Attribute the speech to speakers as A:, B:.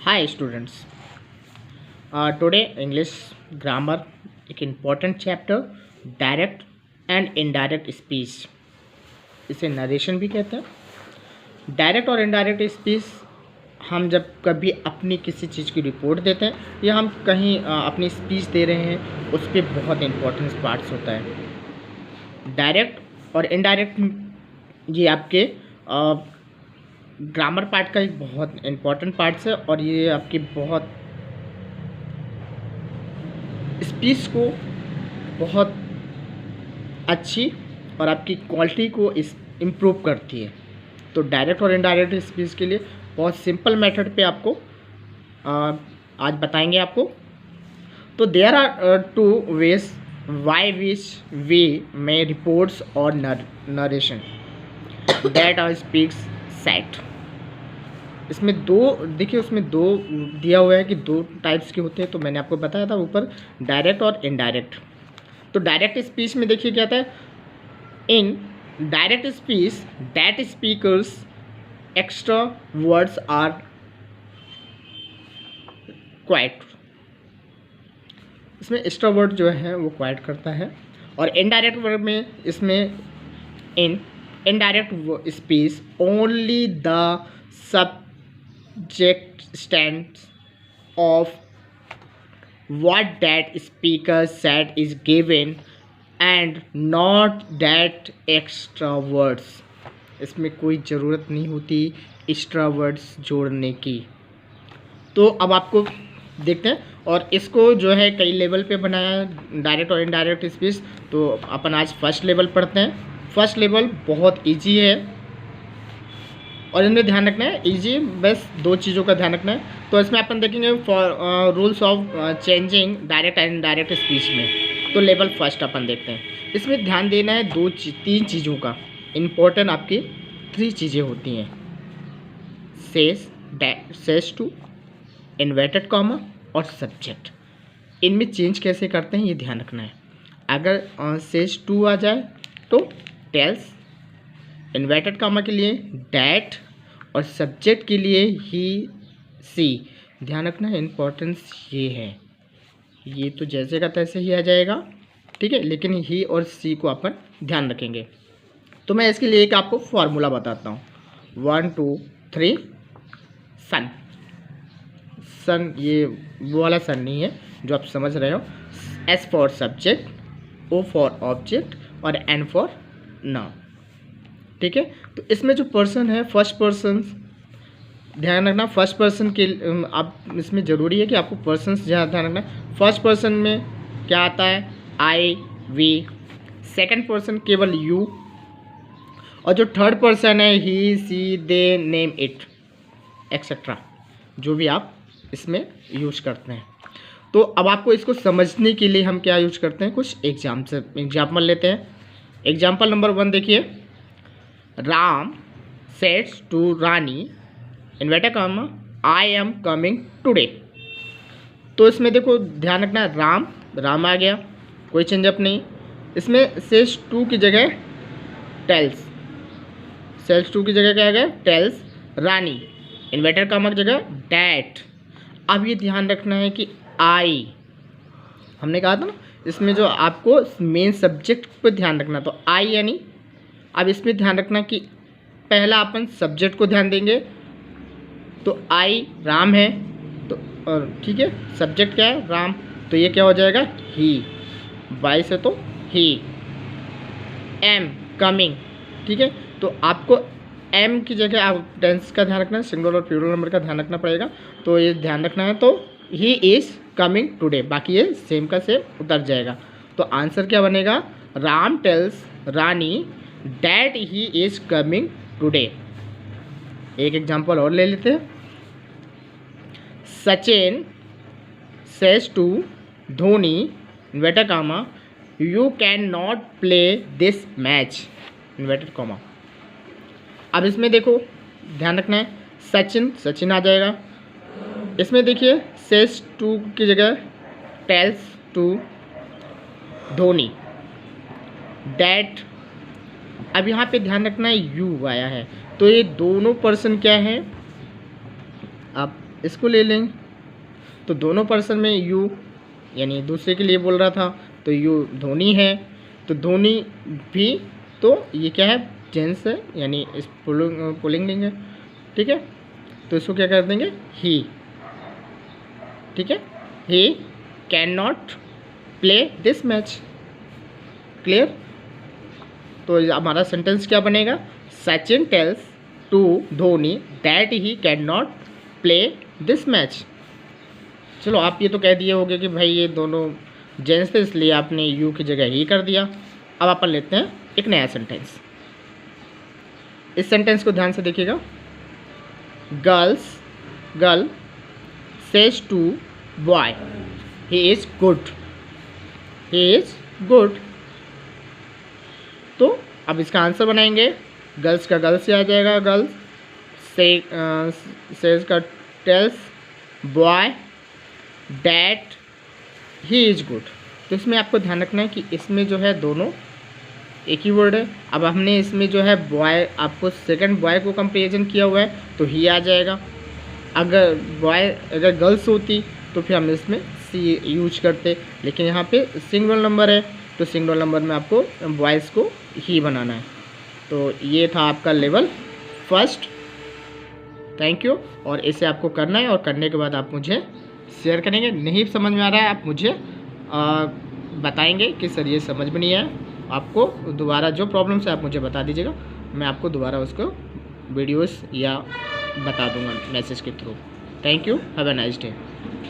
A: Hi students. Today English grammar एक important chapter direct and indirect speech, इसे narration भी कहते हैं। डायरेक्ट और इनडायरेक्ट स्पीच हम जब कभी अपनी किसी चीज़ की रिपोर्ट देते हैं या हम कहीं अपनी स्पीच दे रहे हैं, उस पर बहुत इंपॉर्टेंस पार्ट्स होता है। डायरेक्ट और इनडायरेक्ट ये आपके ग्रामर पार्ट का एक बहुत इम्पॉर्टेंट पार्ट्स है और ये आपकी बहुत स्पीच को बहुत अच्छी और आपकी क्वालिटी को इम्प्रूव करती है। तो डायरेक्ट और इनडायरेक्ट स्पीच के लिए बहुत सिंपल मेथड पे आपको आज बताएंगे आपको। तो there are two ways by which we may reports और narration that are speaks set. इसमें दो देखिए, उसमें दो दिया हुआ है कि दो टाइप्स के होते हैं। तो मैंने आपको बताया था ऊपर डायरेक्ट और इनडायरेक्ट। तो डायरेक्ट स्पीच में देखिए क्या आता है, in direct speech that speakers extra words are quite. इसमें एक्स्ट्रा वर्ड जो है वो क्वाइट करता है। और इनडायरेक्ट वर्ड में इसमें in indirect speech only the subject stands of what that speaker said is given and not that extra words। इसमें कोई ज़रूरत नहीं होती एक्स्ट्रा वर्ड्स जोड़ने की। तो अब आपको देखते हैं, और इसको जो है कई लेवल पे बनाया डायरेक्ट और इनडायरेक्ट स्पीच। तो अपन आज फर्स्ट लेवल पढ़ते हैं। फर्स्ट लेवल बहुत इजी है और इनमें ध्यान रखना है, इजी बस दो चीज़ों का ध्यान रखना है। तो इसमें अपन देखेंगे for rules of changing direct and indirect speech में। तो लेवल फर्स्ट अपन देखते हैं। इसमें ध्यान देना है तीन चीज़ों का, इम्पोर्टेंट आपकी 3 चीज़ें होती हैं, सेज टू, इन्वर्टेड कॉमा और सब्जेक्ट। इनमें चेंज कैसे करते हैं ये ध्यान रखना है। अगर सेज टू आ जाए तो टेल्स, इन्वर्टेड कॉमा के लिए डैट और सब्जेक्ट के लिए ही सी। ध्यान रखना है, इम्पोर्टेंस ये है। ये तो जैसे का तैसे ही आ जाएगा, ठीक है, लेकिन ही और सी को अपन ध्यान रखेंगे। तो मैं इसके लिए एक आपको फॉर्मूला बताता हूँ। 1 2 3 सन। सन ये वो वाला सन नहीं है जो आप समझ रहे हो। S for subject, O for object और एन फॉर नाउन, ठीक है। तो इसमें जो पर्सन है फर्स्ट पर्सन, ध्यान रखना फर्स्ट पर्सन के आप इसमें ज़रूरी है कि आपको पर्सन ज़्यादा ध्यान रखना। फर्स्ट पर्सन में क्या आता है, आई वी। सेकंड पर्सन केवल यू, और जो थर्ड पर्सन है ही सी दे नेम इट एक्सेट्रा, जो भी आप इसमें यूज करते हैं। तो अब आपको इसको समझने के लिए हम क्या यूज करते हैं, कुछ एग्जाम्पल लेते हैं। एग्जाम्पल नंबर 1 देखिए, Ram saids to Rani inverted comma I am coming today. तो इसमें देखो ध्यान रखना है, राम आ गया, कोई चेंजअप नहीं। इसमें सेज टू की जगह टेल्स, सेज टू की जगह क्या आ गया, टेल्स। रानी इन्वर्टेड कॉमा की जगह डैट। अब ये ध्यान रखना है कि आई, हमने कहा था ना इसमें जो आपको मेन सब्जेक्ट पर ध्यान रखना, तो आई यानी अब इसमें ध्यान रखना कि पहला अपन सब्जेक्ट को ध्यान देंगे। तो आई राम है, तो ठीक है, सब्जेक्ट क्या है, राम, तो ये क्या हो जाएगा, ही। बाई से तो ही। एम कमिंग, ठीक है। तो आपको एम की जगह आप टेंस का ध्यान रखना है, सिंगुलर और प्लूरल नंबर का ध्यान रखना पड़ेगा। तो ये ध्यान रखना है। तो ही इज़ कमिंग टुडे, बाकी ये सेम का सेम उतर जाएगा। तो आंसर क्या बनेगा, Ram tells Rani that he is coming today. एक एग्जांपल और ले लेते हैं। Sachin says to Dhoni inverted comma you can not play this match inverted comma. अब इसमें देखो ध्यान रखना है, सचिन आ जाएगा। इसमें देखिए सेज टू की जगह टेल्स टू धोनी दैट। अब यहाँ पे ध्यान रखना है यू आया है, तो ये दोनों पर्सन क्या है, आप इसको ले लेंगे तो दोनों पर्सन में यू यानी दूसरे के लिए बोल रहा था तो यू धोनी है, तो धोनी भी, तो ये क्या है, जेंट्स है यानी इस पुल्लिंग है, ठीक है। तो इसको क्या कर देंगे, ही, ठीक है। He can not play this match, clear. तो हमारा सेंटेंस क्या बनेगा, Sachin tells to Dhoni that he can not play this match. चलो आप ये तो कह दिए होगे कि भाई ये दोनों जेंट्स थे इसलिए आपने यू की जगह ही कर दिया। अब अपन लेते हैं एक नया सेंटेंस। इस सेंटेंस को ध्यान से देखिएगा। Girl says to boy he is good. तो अब इसका आंसर बनाएंगे, गर्ल्स का गर्ल्स से आ जाएगा, गर्ल्स सेज का tells boy that he is good. तो इसमें आपको ध्यान रखना है कि इसमें जो है दोनों एक ही वर्ड है। अब हमने इसमें जो है बॉय, आपको सेकंड बॉय को कंपेरिजन किया हुआ है तो ही आ जाएगा। अगर गर्ल्स होती तो फिर हम इसमें सी यूज करते, लेकिन यहाँ पे सिंगल नंबर है तो सिंगल नंबर में आपको बॉयज़ को ही बनाना है। तो ये था आपका लेवल फर्स्ट। Thank you. और इसे आपको करना है और करने के बाद आप मुझे शेयर करेंगे। नहीं समझ में आ रहा है आप मुझे बताएंगे कि सर ये समझ में नहीं आया, आपको दोबारा जो प्रॉब्लम्स है आप मुझे बता दीजिएगा, मैं आपको दोबारा उसको वीडियोस या बता दूंगा मैसेज के through. Thank you, have a nice day.